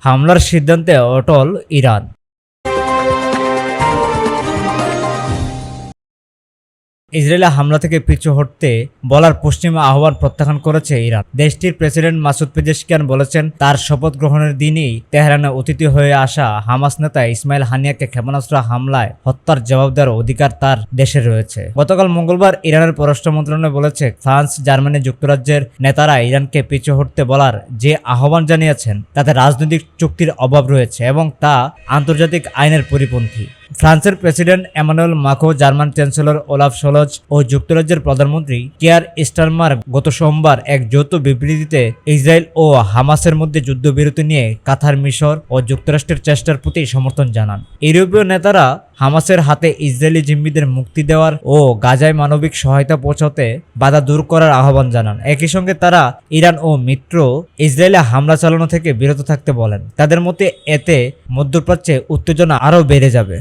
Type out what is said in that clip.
হামলার সিদ্ধান্তে অটল Iran. Israeli হামলা থেকে পিছু হটতে বলার পশ্চিমা আহ্বান প্রত্যাখ্যান করেছে ইরান। দেশটির প্রেসিডেন্ট মাসুদ পেজেশকিয়ান বলেছেন, তার শপথ গ্রহণের দিনই তেহরানে অতিথি হয়ে আসা হামাস নেতা ইসমাইল হানিয়াকে ক্ষেপণাস্ত্র হামলায় হত্যার জবাব দেওয়ার অধিকার তার দেশে রয়েছে। গতকাল মঙ্গলবার ইরানের পররাষ্ট্র মন্ত্রণালয় বলেছে, ফ্রান্স, জার্মানি, যুক্তরাজ্যের নেতারা ইরানকে পিছু হটতে বলার যে আহ্বান জানিয়েছেন তাতে রাজনৈতিক চুক্তির অভাব রয়েছে এবং তা আন্তর্জাতিক আইনের পরিপন্থী। ফ্রান্সের প্রেসিডেন্ট এমানুয়েল মাখো, জার্মান চ্যান্সেলর ওলাফ শলজ ও যুক্তরাজ্যের প্রধানমন্ত্রী কিয়ার স্টারমার গত সোমবার এক যৌথ বিবৃতিতে ইসরায়েল ও হামাসের মধ্যে যুদ্ধবিরতি নিয়ে কাতার, মিশর ও যুক্তরাষ্ট্রের চেষ্টার প্রতি সমর্থন জানান। ইউরোপীয় নেতারা হামাসের হাতে ইসরায়েলি জিম্মিদের মুক্তি দেওয়ার ও গাজায় মানবিক সহায়তা পৌঁছাতে বাধা দূর করার আহ্বান জানান। একই সঙ্গে তারা ইরান ও মিত্র ইসরায়েলে হামলা চালানো থেকে বিরত থাকতে বলেন। তাদের মতে এতে মধ্যপ্রাচ্যে উত্তেজনা আরও বেড়ে যাবে।